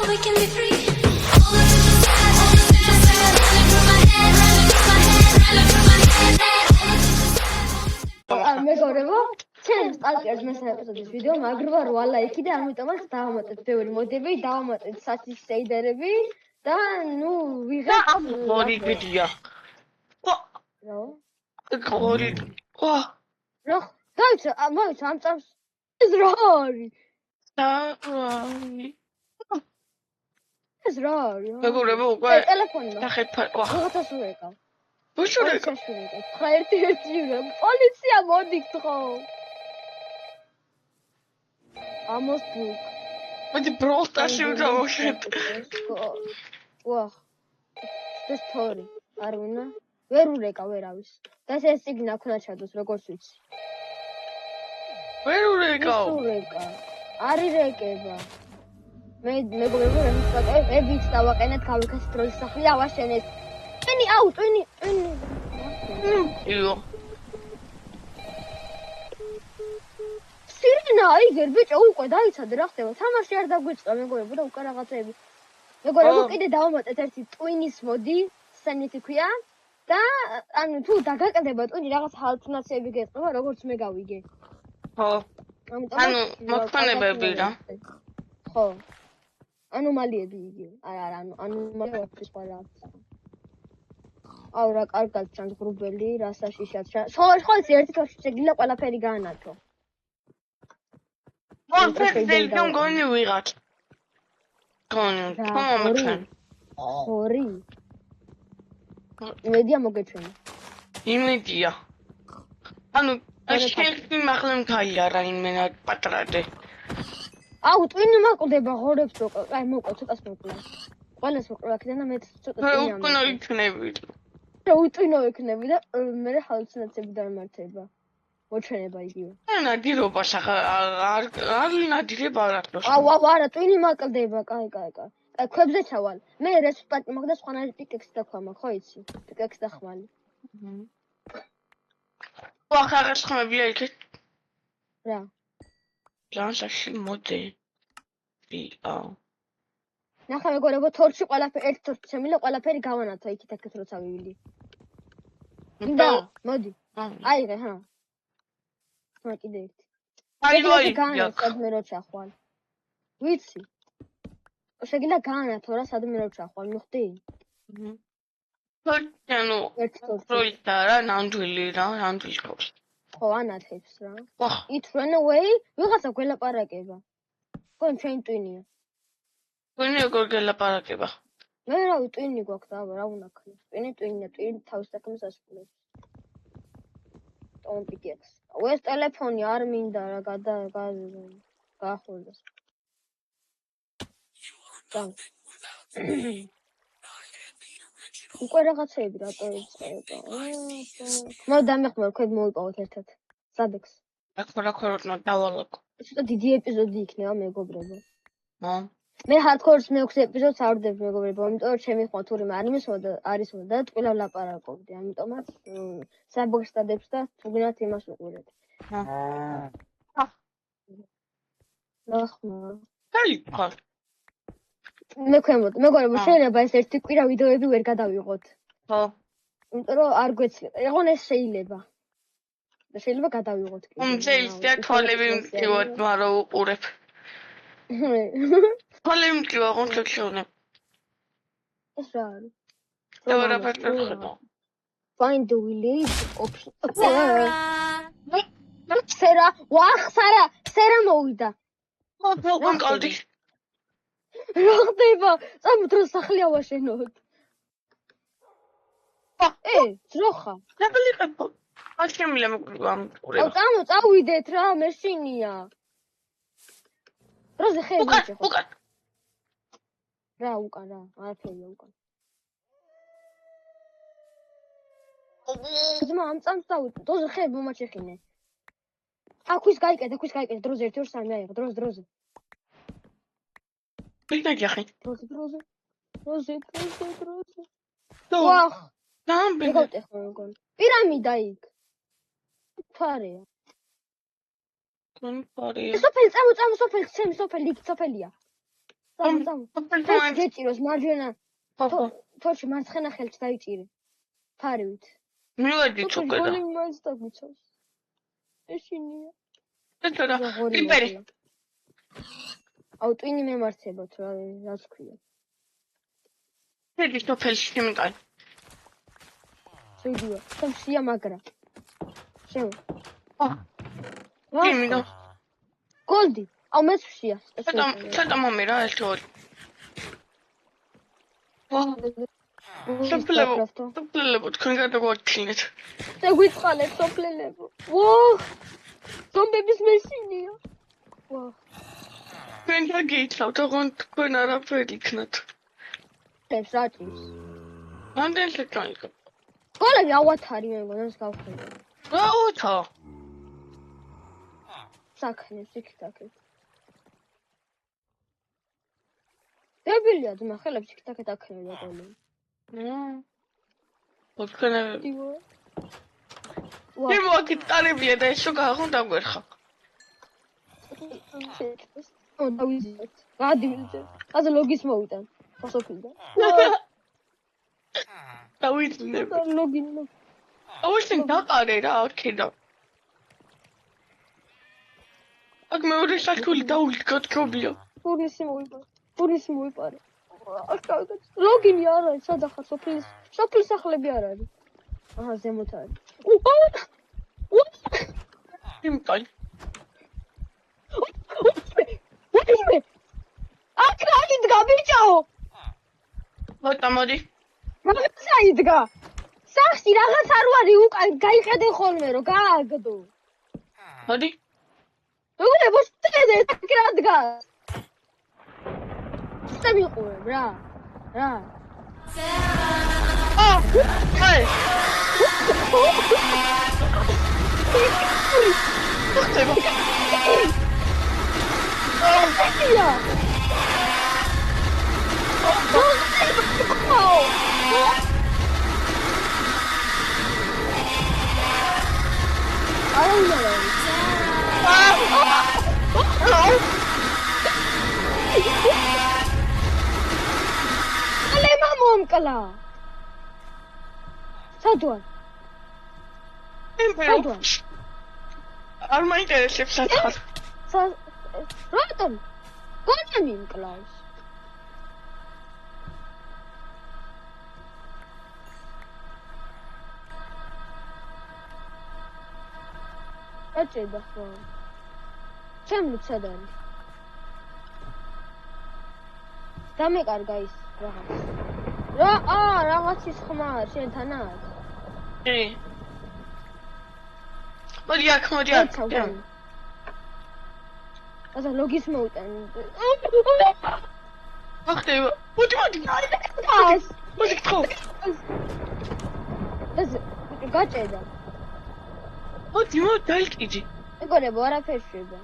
we can be free. All the future's sad, all the future's sad. Running through my head, running through my head, running through my head. All the future's sad, all the მეგობრებო, ჩემს სტალკერს მესამე ეპიზოდის ვიდეო მაგრობა 8 ლაიქი და ამიტომაც დავამატეთ ბევრი მოდები, დავამატეთ საჩის შეიდერები და ნუ ვიღებ ორი ვიდეო. რა? ორი. რა? დაიცა, მოიცა ამ წამს ეს რა არის? ეს რა არის? მეგობრებო, უკვე ტელეფონი ნახეთ ვიღაცას უეკავ. უშურეკა. ხა ერთი რა პოლიცია მოდით ხო? ამოს ბუკ. მოდი ბროლტაში დავუშვით. ვახ. ეს თორი. არ უნდა. ვერ ურეკა ვერავის. და ეს სიგნა ქნა ჩადოს როგორც ვიცი. ვერ ურეკავ. ურეკა. არ ირეკება. მე მეგობრებო მე ვიც დავაყენეთ გავიქასით როის სახლი ავაშენეთ. ტვინი აუ ტვინი. იო. სირენა აიგერ ბიჭო უკვე დაიცადე რა ხდება თამაში არ დაგვიწყდა მეგობრებო და უკვე რაღაცები მეგობრებო კიდე დავამატეთ ერთი ტვინის მოდი სენიტი ქვია და ანუ თუ დაგაკლდება ტვინი რაღაც ჰალუცინაციები გეწყობა როგორც მე გავიგე ხო ანუ მოხსენებები რა ხო ანომალიები იგივე არა ანომალიები სხვა რა აუ რა კარგად ჩანს გრუბელი რა საშიშად ხო ერთი თოში შეგიძლია ყველაფერი გაანათო Perfect, I'm going to read. Come on. Sorry. Media mogechuni. Imedia. Anu, შეიძლება მაღლემ გაიარა იმენა პატრადე. აუ, ტვინი მაყდება ღორებს რო, აი მოკლა ცოტას მოკლა. ყველას მოკლა აქედან და მე ცოტა ტვინი ამ. უკუნო იქნები. რა უტვინო იქნები და მე ჰალუცინაციები დამართება. მოჩვენება იგივე. ნადირობას არ ნადირება არ აქვს. აუ, არა, ტვინი მაყდება, კაი. აი, ქვებზე ჩავალ. მე რესპატი მაგ და სხვანაირი პიკექსი დაქვა მაგ, ხო იცი? პიკექსი და ხმალი. ახლა ხმებია იქეთ. რა? ჯანსაში მოდი. აუ. ნახე მეგობრებო, თორში ყველაფერი ერთ თორში შემილა, ყველაფერი გავანათო იქით აქეთ როცა ვივიდი. მინდა, მოდი. აიღე, ჰა. კიდე ერთი. აი, სადმე რო ჩახვალ. ვიცი. შეგიძლია გაანათო რა სადმე რო ჩახვალ, მოხდი? ანუ პროექტა რა, ნამდვილი ყავს. ხო, ანათებს რა. It ran away, ვიღაცა გველაპარაკება. ხო, ჩვენ ტვინია. ტვინი როგორ გელაპარაკება? მე რავი, ტვინი გვაქვს და რა უნდა ქნა. ტვინი თავის საქმეს ასრულებს. ტომპიკებს. ეს ტელეფონი არ მინდა რა გაახოლოს. უკვე რაღაცები რატო იწყება? მე დამეხმარ ქვედ მოვიპოვოთ ერთად. სადექს. რა ქოროტნა დავალოკო. ცოტა დიდი ეპიზოდი იქნება მეგობრებო. მე ჰარდკორს მე-6 ეპიზოდს არ ვდებ მეგობრებო, იმიტომ რომ ჩემი ხმა თურმე არის მოდა და ტყილა ვლაპარაკობდი, ამიტომაც საბოქს დადებს და თუგინათ იმას უყურებ. ნახმა. აი, ხარ. მე ქვემოთ, მეგობრებო, შეიძლება ეს ერთი კვირა ვიდეოები ვერ გადავიღოთ. ხო. იმიტომ რომ არ გვეცლება. ეგონ ეს შეიძლება. და შეიძლება გადავიღოთ კი. შეიძლება თვალები მტივად, მაგრამ უყურებ. თვალები მტივა, ხონჩექშოვნე. ეს რა არის? რა პატარა. Find the village option. სერა, ვახ, სერა მოვიდა. ხო, კალდი. რა ხდება? წამოთ რა სახლი ავაშენოთ. ძროხა. ნაბლიყებო. არ შემიძლია მოკრიბა ამ ყურება. აუ, წავიდეთ რა, მერშინია. როზე ხე ვიჭი ხო? რა უკან რა, არაფერია უკან. ძმა ამ წამს დავიდე, როზე ხე მომაჩეხინე. აქვის გაიკეთე, დროზე 1 2 3 აიღე, დროზე. ვინაჯახი? დროზე. ვახ. დამბე. მეგობრებო, მგონი. პირამიდა იქ. ფარეა. ფარეა. სოფელი, წამო, სოფელი, ჩემი სოფელი იქ, სოფელია. წამო. გეჭიროს მარჯვენა ხო. თორში მარცხენა ხელში დაიჭირე. ფარივით. მივედი წუკედა. გოლი მას დაგუცავს. ეშინია. და იმპერი. აუ ტვინი მემარცხებოთ რაც ქვია. შედი სოფელში შემიკალი. შევიდია. სამშია მაგრა. შევ. იმიდა. გოლდი. აუ მეც ვშია. ცოტა მომი რა ერთი ორი. სოფლელებო თქვენ გადაგვაქცინეთ. შეგვიწყალეთ სოფლელებო. ზომბების მეშინია. თქვენ გაგიიცავთ, ოღონდ თქვენ არაფერი იქნათ. ეს რაჭის. რამდენი სექტორი? გოლები ავათარი მე მგონი ეს გავხედე. რაოთა? საქმეს იქ-თაქეთ. დებილია ძმა ხელებს იქ-თაქეთ აქნევდა გოლები. ოთხნები. ვა. მე მოგიტარებია და ეს შო გაღონ დაგვერხა. დავიზეთ. გადივიდე. ასე ლოგის მოვიტან. ხოსოფილდა. დავიძნებ. ლოგინ. აუშენ დაყარე რა აქედან. აქ მეორე სათქული დაუდგოთქობია. პურისი მოიპარე. ლოგინი არ არის, სადა ხარ სოფლის სახლები არ არის. აჰა, ზემოთ არის. იმკალი. უთმე. აქ რა იდგა ბიჭო? მოდი მოდი. მაგაცა იდგა. სახში რაღაც არ ვარი უკან გაიხედე ხოლმე რომ გააგდო. მოდი. როგორ მოსწედე აქ რა დგას? სამიყურებ რა. აი. ია. ალემა მომკლა. სადوان. იმპერატორ. არ მაინტერესებს სათხარ. რატომ? გონი მკლავს. აჭება ხო? ჩემი ცადარი. დამეკარგა ის რაღაც. რაღაცის ხმა შენთანაც. მოდი აქ. ასე ლოგის მოვიტან. ახტება. მოდი. ას. მოდი ხო. ეს გაჭედა. მოდი დაიჭიჯი. ეგონებო არაფერი შეება.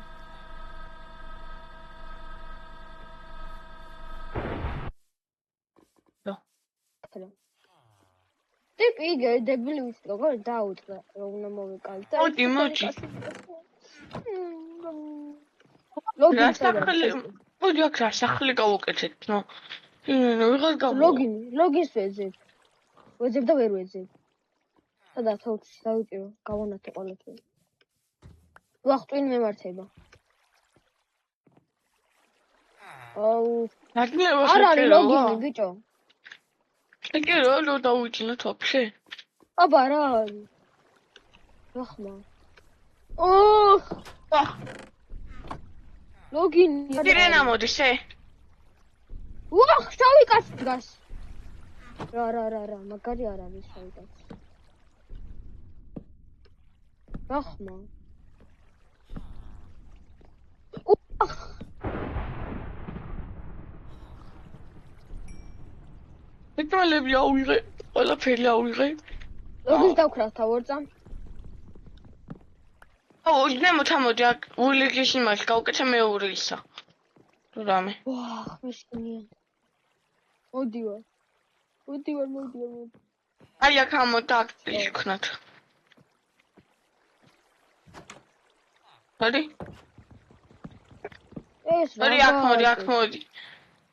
ტიპი დებილი ვიცი როგორ დაუწყდა რომ უნდა მოვეკალდა. მოდი. მოდი აქ რა სახლი გავუკეთეთ, ნო. ვიღაც გავა. ლოგინს ვეძებ და ვერ ვეძებ. სადაც თოქში დავიჭირო, გავანათე ყველაფერი. ვახტვინ მემართება. აუ, არ არის ლოგინი, ბიჭო. ეკე რო დავიჭინო თოფში. აბა რა არის? ვახმა. ლოგინი. დირენა მოდის ე. ვახ, შავი კაცი დგას. რა, მაგარი არ არის შავი კაცი. ვახმა. ეკრალები ავიღე, ყველაფერი ავიღე. ლოგინს დავქრავთა ვორწამ. ზემოთ ამოდი აქ ულიგის იმას გავუკეთე მეორე ისა. რამე. ვახ, მეშკინია. მოდივარ. აი აქ ამოდი აქ იქნათ. მოდი. ეს რა. აქ მოდი.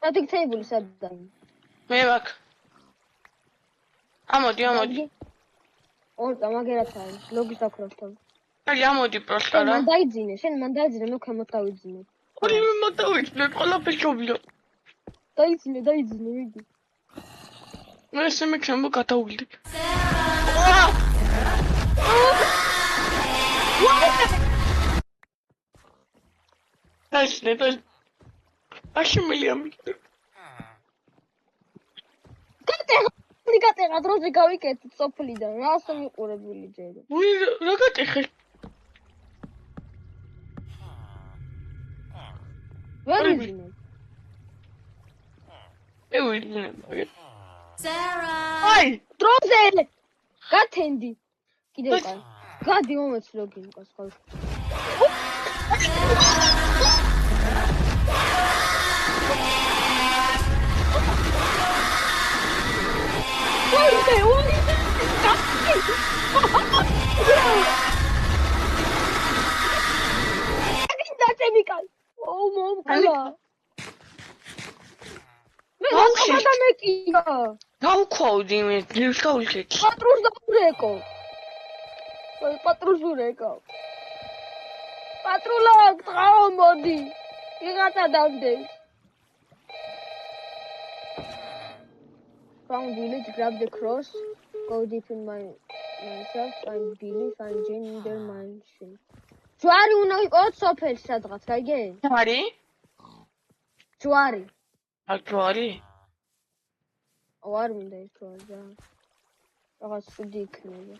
დაფიქსირებული სადაა? მე ვაკ. ამოდი. ორ დამაგერათ არის. ლოგის დაქროსთან. აი ამოდი პროსტა რა. მან დაიძინე, შენ მან დაიძინე, მე ქვემოთ დავიძინე. ორივე მოდავიწყე, ყველაფერი შობიო. დაიძინე, ვიდი. მე ესე მექნებო გადავვლდი. დაიშნე. აშმილიამი. გატეხა დროზე გავიკეთე სოფლიდან, რასო მიყურებული ჯერ. ვი რა გატეხე? ვერ იძინე. ევიძინე. Sarah. აი, დროზე გათენდი. კიდევ კაი. გადი მომეც ლოგინი ყავს. გავქვავდი მე დილს გავიქექი. პატრულს დაურეკო. პატრულს ურეკო. პატრულა დღაო მოდი. ვიღაცა დამდეს. Found village, grab the cross, go deep in myself, find Billy, find Jane in their mansion. ჯვარი უნდა იყოს სოფელში სადღაც, გაიგე? ჯვარი? ჯვარი. ჯვარი? არ მინდა ის ჯვარი რა. რაღაც სუდი იქნება.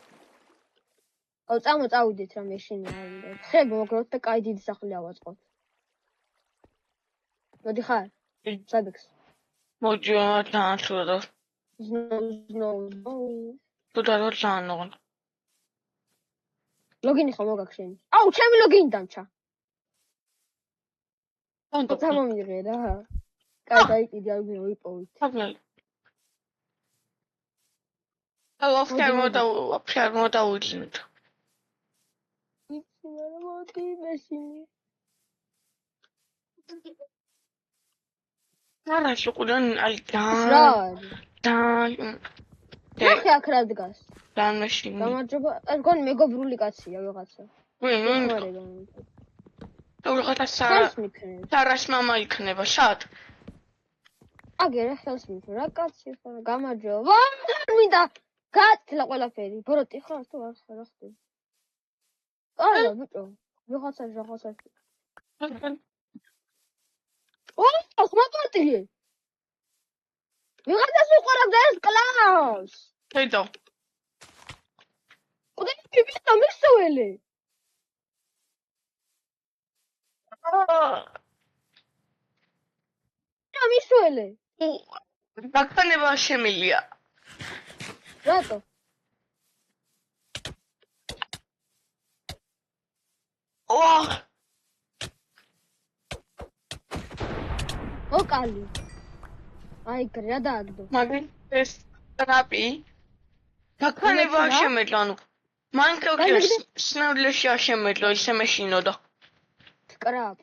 აუ წავიდეთ რა მეშინი არ მინდა. ხე მოგროთ და კაი დიდი სახლი ავაწყოთ. მოდი ხარ? სადაც. მოდი დაანცულა. No. თუ დარო ზანონ. ლოგინი ხომ მოგაქვს შენ? აუ, ჩემი ლოგინი დამჩა. თუნდაც გამომიღე რა. კაი, დაიკიდე არ ვიპოვით. აბლალ. აფშარ მოდაუძინოთ. იცი რა მოდი მეშინი. არა, შუყუდან აი რა? ნახე აქ რა დგას? დამეშინი. გამარჯობა. ეს გონი მეგობრული კაცია ვიღაცა. ვიღაცა სარას მამა იქნება, შად? აგერე ხელს მითხრა, რა კაცი ხარ, გამარჯობა. არ მინდა გაწლა ყველაფერი. ბოროტი ხარ თუ არ ხარ, რა ხდება? არა, ბიჭო. ვიღაცა. ხმა პარტიე. ვიღაცას უყურებდა ეს კლავს. თედო. ოდენი ბიბიტო მისველი. მისველი. დაქანება შემილია. რატო? ოკალი. აი გრა დააგდო. მაგინ ეს ტრაპი დაქანება შემეძლო, ანუ მან კოკეს სნაუდლეში შემეძლო, ისე მეშინოდა. კრაპ.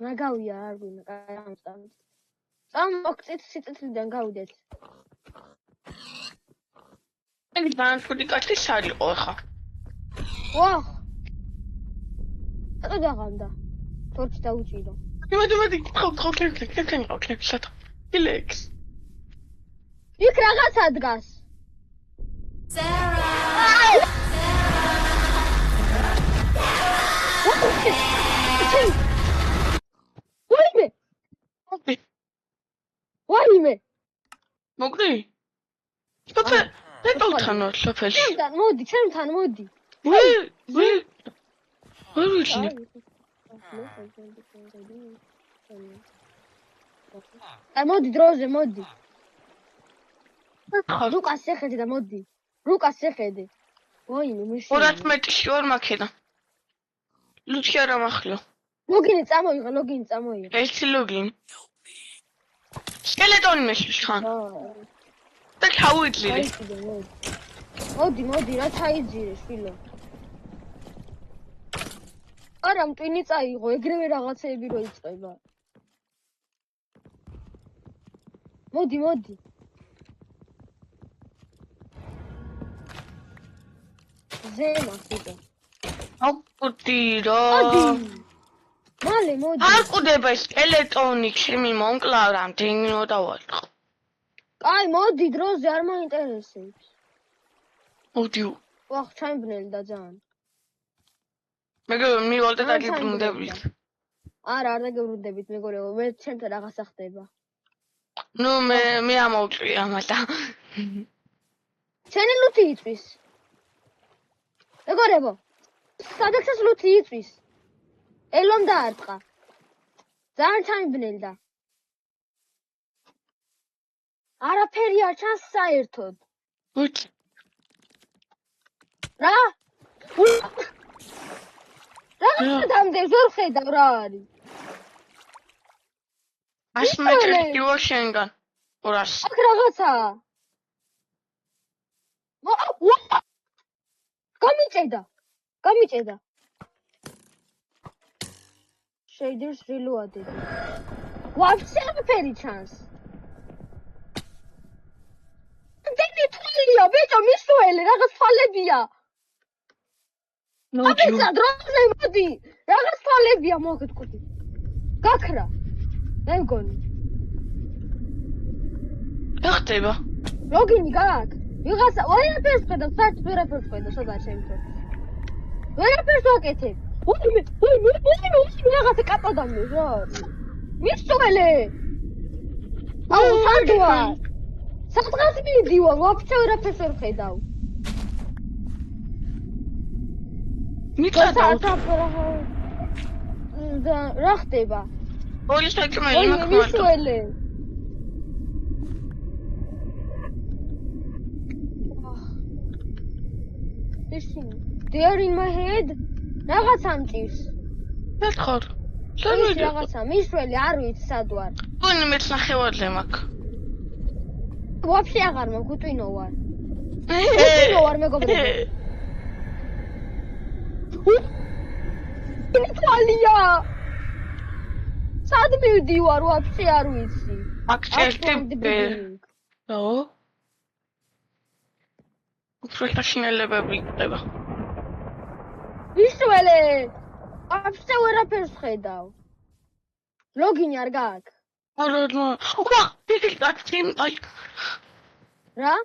რა გავია არ ვინა, კაი ამწამი. მოგწით სიტეთლიდან გავიდეთ. ეგ ბანკური კაცი სარიყო ხა. ვაჰ. ატო დაღამდა. თორჩი დაუჭირო. მოდი, ხოთ. ილექს. იქ რაღაცა დგას. Sarah. ვაიმე. მოგდი? სოფელ, დეტალთან სოფელში. ჩემთან მოდი. ვი. ვიჩნე. მოდი დროზე, მოდი. რუკას შეხედე და მოდი. რუკას შეხედე. ვაიმე, მიშინ. 200 მეტრი შორ მაქედა. ლუჩი არ ამახლო. ლოგინი წამოიღე. ეს ლოგინი. სკელეტონი მეშლის ხან. და ჩავიძლირი. მოდი, რა ჩაიძირე, შვილო. არა, მტვინი წაიღო, ეგრევე რაღაცეები რო იწყება. მოდი, მოდი. ზემას იტო. აკვდი რა. მოდი. მალე მოდი. არ კვდება სკელეტონი მიმონკლა რამდენი დავაწყო. კაი, მოდი დროზე არ მაინტერესებს. მოდი. ვახ, ჩაიმბნელი და ძალიან. მეგრე მივალდა და არ გიბრუნდებით. არა, არ დაგებრუნდებით, მეგორეო, მე ჩემთან რაღაცა ხდება. ნუ მე ამოვწვი ამადა. ჩენი ლუთი იწვის. მეგორებო, სადექსას ლუთი იწვის. ელომ დაარტყა. ძალიან ჩაიმბნელდა. არაფერი არ ჩანს საერთოდ. უჩ. რა? რა დამდეს ვერ ხედავ რა არის? 100 მეტრი გივა შენგან. 200. აქ რაღაცაა. გამიჭედა. შეიდერს რელოადები. ვაფშე არაფერი ჩანს. დენი თვალია, ბიჭო, მისუელი, რაღაც თვალებია. მოდი. აბეცა დროზე მოდი. რაღაც თვალებია მოგეთყუდი. გაქრა. მე მგონი. რა ხდება? ლოგინი გაქვს? ვიღაცა ვერაფერს ხედავ, საერთოდ ვერაფერს ხედავ, სადაა შემთხვევით. ვერაფერს ვაკეთებ. მე რაღაცა კაპადამი რა არის? მისუელი. აუ, სანდუა. სადღაც მიდივარ, ვაფშე ვერაფერს ვერ ხედავ. მიწადა. რა ხდება? ორი საჭმელი მაქვს. მისუელი. They are in my head. რაღაცა მჭირს. მეთქარ. ის სამი რაღაცა მისველი არ ვიცი სად ვარ. ტვინი მეც ნახევარზე მაქვს. ვაფშე აღარ მაქვს, უტვინო ვარ. უტვინო ვარ მეგობრებო. ინი თვალია. სად მივდივარ, ვაფშე არ ვიცი. აქ ჩერტიბე. ო? უფრო საშინელებები ხდება. მისველი. ვაფშე ვერაფერს ხედავ. ლოგინი არ გაქვს. არა, ვა, ეს კაცი, აი, რა?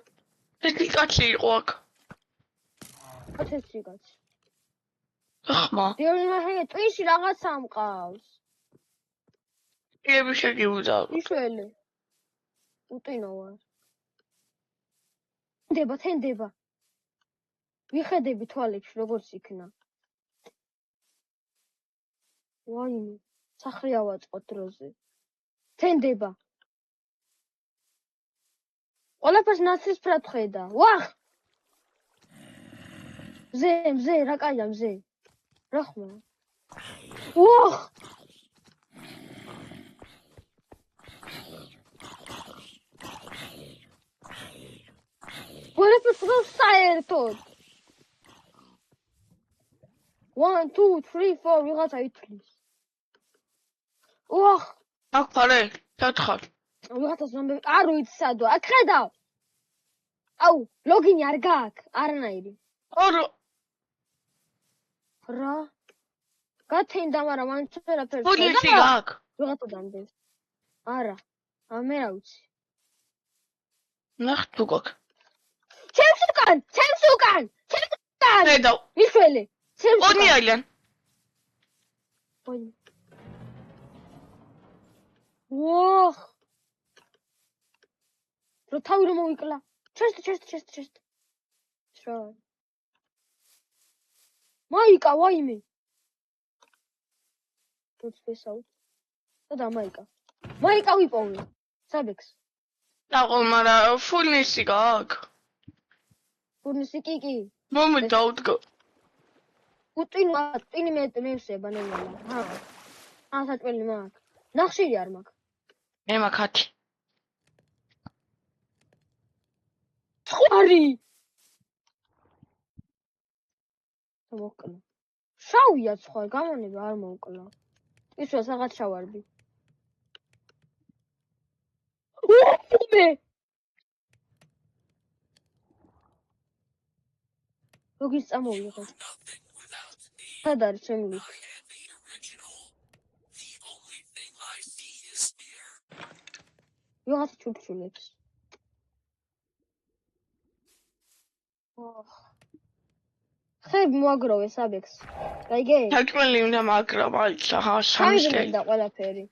ეს კაცი იყო აქ. ათესი კაცი. ახმა, დიორინაჰე ტვიში რაღაცა მყავს. იები შეგიუძა. მისველი. უტვინო ვარ. თენდება. ვიხედები თვალებში როგორც იქნა. ვაიმე, სახრი ავაწყოთ დროზე. თენდება. ყველაფერს ნაცრისფრად ხედა. ვახ! მზე, რა კაია მზე. რა ხმა? ვახ! ყველაფერს ხედავ საერთოდ. 1 2 3 4 ვიღაცა ითვლის. ვახ! აქ ფარე, ჩათხარ. ვიღაცას ნომერი არ ვიცი სადაა. აქ ხედავ. აუ, ლოგინი არ გაქვს, არანაირი. არა, რა? გათენდა, მაგრამ მან ვერაფერს პოლიცი გაქვს. ვიღაცა დამდეს. არა. მე რა ვიცი. ნახ თუ გაქვს. ჩემს უკან! ხედავ. მისველი. ჩემს ორი არიან. ვახ! რო თავი რომ მოვიკლა. ჩესტ. რა? მაიკა, ვაიმე. თუცესაუ. და მაიკა. მაიკა ვიპოვე. საბექს. დაყო, მარა ფულნისი გაქვს. ფურნისი კი. მომი დაუდგა. უტვინი მევსება ნელა. ჰა, საჭმელი მაქვს. ნახშირი არ მაქვს. მე მაქვს 10. ხვარი. მოკლა. შავია სხვა, გამონება არ მოკლა. ისო რაღაც შავარდი. მე როგორ წამოვიღე? სად არის ჩემი ლიფტი? ვიღაცა ჩურჩულებს. ხები მოაგროვე საბექს. გაიგე? საჭმელი უნდა მაგრა მაიცა ხა სამშე. და ყველაფერი.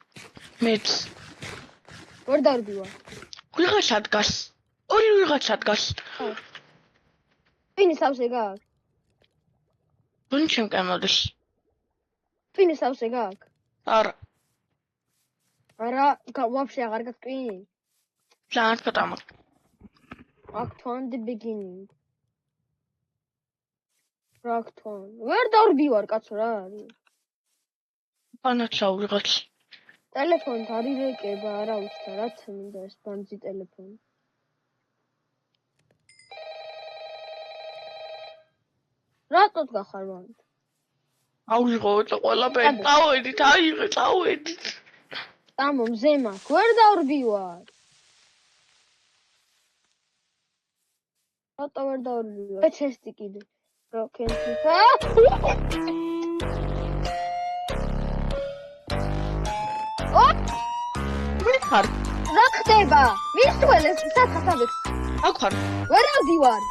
მეც ვერ დავდივარ. ვიღაცა დგას. ორი ვიღაცა დგას. პინის თავზე გაქვს. ვინ ჩემკენ მოდის? პინის თავზე გაქვს. არა, არა, ვაფშე აღარ გაქვს პინი. ძალიან ცოტა მაქვს. Rockton the beginning. Rockton. ვერ დავდივარ კაცო რა არის? ანაცა ვიღაცა. ტელეფონით არის რეკება, არა უცდა, რაც მინდა ეს ბანძი ტელეფონი. რატო გახარ მან? აუიღოთ ყველაფერი. წავედით, აიღე, წავედით. ამო მზე მაქვს, ვერ დავდივარ. რატო ვერ დავდივარ? ჩესტი კიდე. როკენსიფა. ვიხარ? რა ხდება? მისველეს საკათაბექს. აქ ხარ. ვერ დავდივარ.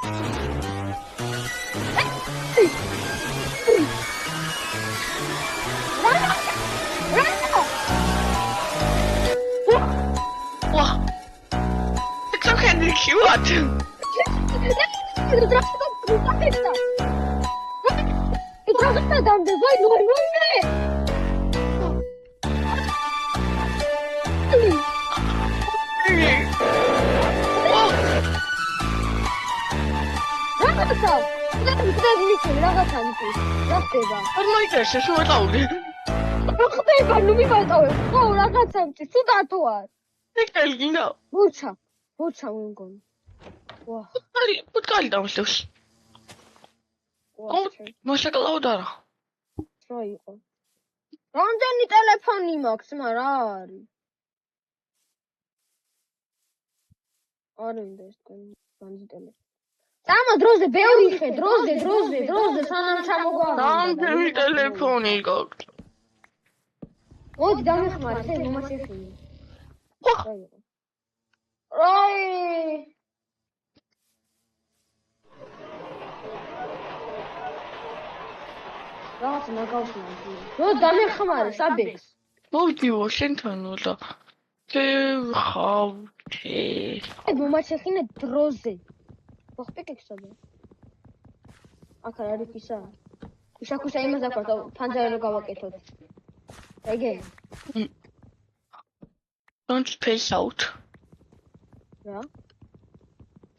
ვა. ეცოქენი ხივათ.ормайდეს ეს მოწავდი. რა ხდება? ნუ მიმატოვე. ხო, რაღაცა მწი, თუ დათო არ. ეკელი გინდა. ბოჩა მგონი. ვა. პუტკალი დავსდევს. მოსაკლავდა რა. რა იყო? რამდენი ტელეფონი მაქვს, მაგრამ რა არის? არ მინდა ეს თქვენი ბანძი ტელეფონი. სამა დროზე ბევრი ხე, დროზე სანამ ჩამოგვაქვს. რამდენი ტელეფონი გაქვს? მოდი დამეხმარე, ეს მომაშექინე. ვა. რაი. რაღაც მაგავსნა. რო დამეხმარე საბექს. მოვდივო შენთან და ხავთე. მომაშექინე დროზე. ხპიკექსადა. აქ არის ისა. უშაქუშა იმას აკეთო, ფანჯარი რო გავაკეთოთ. ეგე. Don't space out. რა?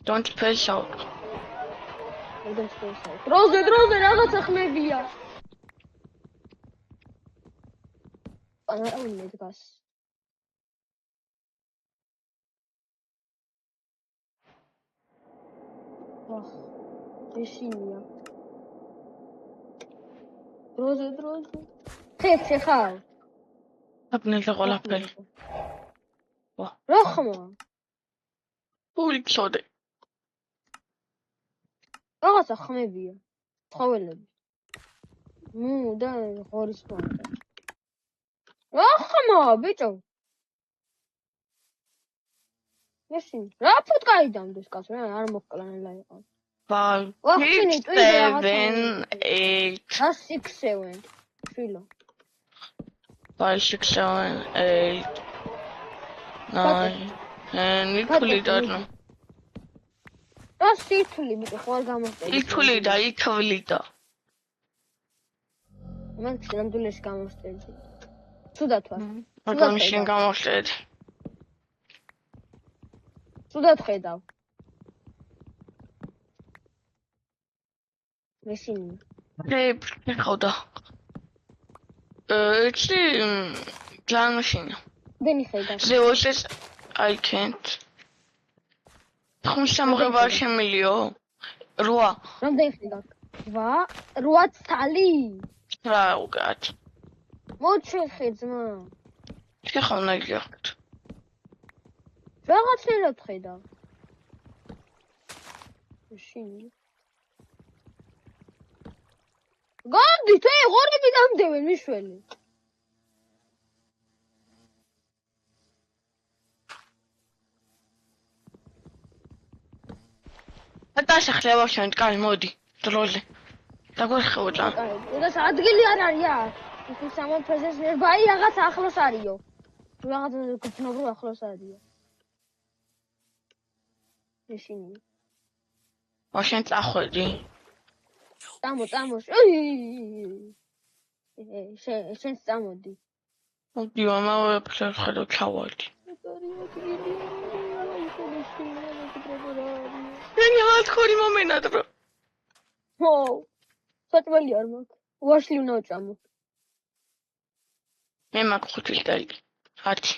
Don't space out. Don't space out. დროზე რაღაცა ხმებია. არა უნდა დგას. ვახ. ეშინია. დროზე. ხარ? აბნელდა ყველაფერი. ვა. რა ხმა? პული წოდე. რაღაცა ხმებია. ცხოველები. და ღორის ფონდა. რა ხმა, ბიჭო? ესინ რა ფუტკარი დამდეს კაცო, არ მოკლანელა იყო. 5 6 7 8 6 7 შვილო. 5 6 7 8 9 and equally done. რა სირთული მე ხوار გამოსწევი. equally და equally და. მან ნამდვილად გამოსწევი. ცუდად ვარ. მაგრამ შენ გამოსწევი. ცუდად ხედავ. მესინი. ხავდა. It's plan machine. დენი ხედავ. There was this I can't. ხომ სამღება შემილიო? 8. რამდენი ხედავ? 8 წალი. რა უგად. მოჩეხე ძმა. შეხავნა გიახთ. რაღაცნაირად ხედავ. შინი. განდით, ღორები დამდევენ მიშველი. გადასახლე ვახშენ, კაი, მოდი, დროზე. დაგვეხევდა. ეს ადგილი არ არის აქ. ის სამოფრეზეს ნერბა, აი რაღაც ახლოს არისო. რაღაც გრძნობრივ ახლოს არისო. შინი. ვახშენ წახვედი. წამო. შენ წამოდი. მოდი, ამავე ფლებს ხედავ ჩავარდი. რა თქვი მომენად ბრო. ო, საწმელი არ მაქვს. ვაშლი უნდა ვჭამო. მე მაქვს 5 სტეიკი. 10.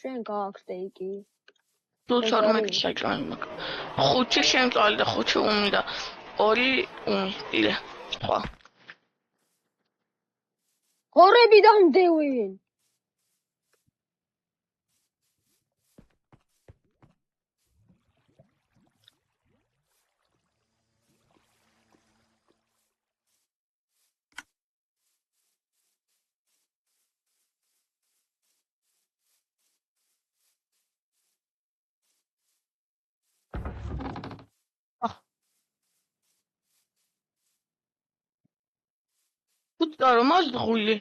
შენ გააქვს სტეიკი. თუ 12 საჭმელი მაქვს. 5 შემწვალ და 5 უნდა. 2 უნდა. სხვა. ღორები დამდევენ. Tutaro mazğuli.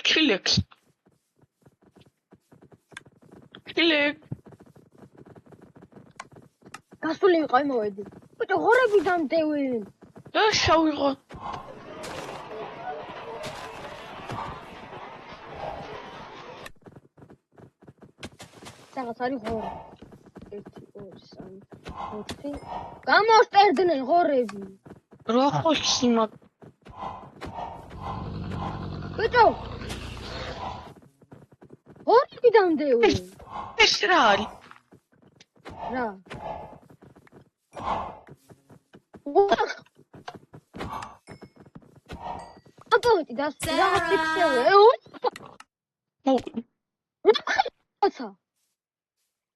Chilex. Chilex. გასული ვიყავ მოვედი. ბიჭო ღორები დამდევენ. და შავიღო. რაღაც არის ღორი. 1 2 3 4 გამოსტერდნენ ღორები. რა ხოსი მაგ. ბიჭო ღორები დამდევენ. ეს რა არის? რა აპოვიტი და რაღაც ფიქსეო. მოვყვი. რაცა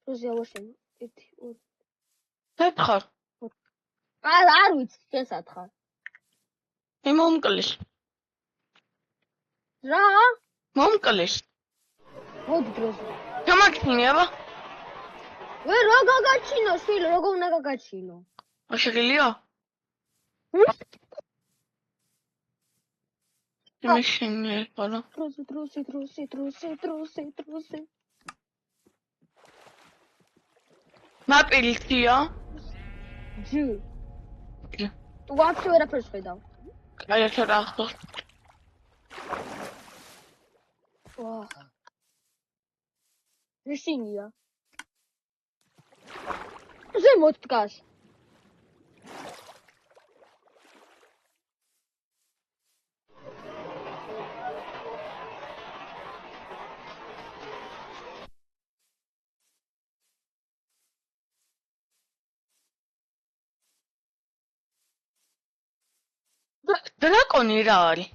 როზია ვაშენ 1 2 სათხარ. არ ვიცი შენ სათხარ. მე მომკლეს. რა მომკლეს. მოდი დროზე. გამაგინე აბა. ვე რა გაგაჩინო შვილო როგორ უნდა გაგაჩინო. აღშეგელია? მე შენე ყარა. დროზე. მაპილცია? ჯი. თუ ვაფშე ვერაფერს ხედავ. აი ეს რა ახსოვს. ვა. რისინია. ზემოთ დგას. დრაკონი რა არის?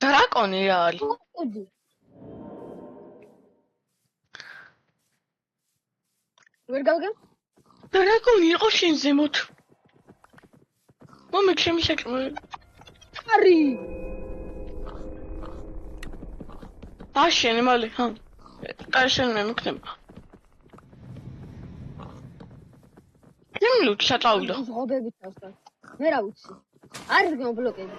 დრაკონი რა არის? კუდი. ვერ გავგე? დრაკონი იყო შენ ზემოთ. მომე ჩემი საჭმელი. არი. აშენი მალე, ხა. კაშენ მე მქნება. იმლუთ საწავდა. ზღობებით თავსთან. მე რა ვიცი. არის გამბლოკები.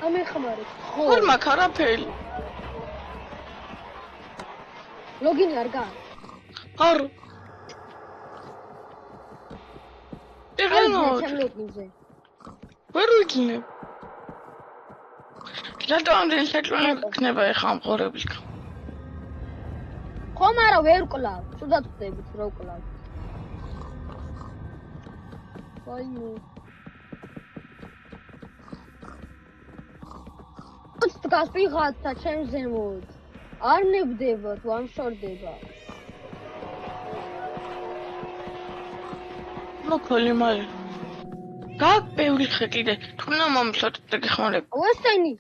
ამეხმარეთ. ხო. არ მაქვს არაფერი. ლოგინი არ გაქვს. არ. ეხლა ჩემ ლოგინზე. ვერ ვიგინებ. რატო ამდენ საჭმელი გქნება ეხლა ამ ღორებისგან? ხომ არა ვერ ვკლავ. თუდად ხდებით რა ვკლავ. ვაიმე. დგას ვიღაცა ჩემ ზემოთ. არ ნებდება თუ ამ შორდება. მოქოლი მალე. გაკ ბევრი ხე კიდე. თუნა მომისოთ და გეხმარებ. ვესტენი.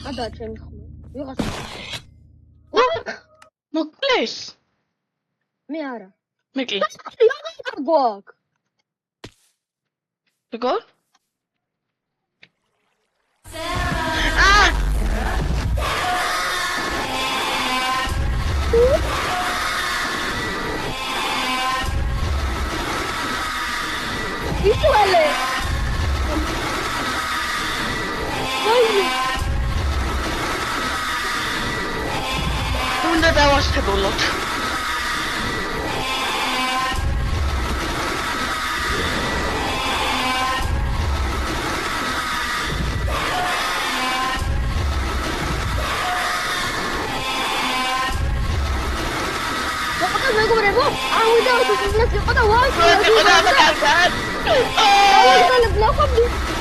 ადა ჩემი ხმა. ვიღაც. მოკლეს. მე არა. მე კი. გვაქვს. როგორ? ისვალე. უნდა დავასრულოთ. მეგობრებო, ავიდა უცებ და ვარ. რა იყო და მაგალითად? აუ, და ლაფაბი.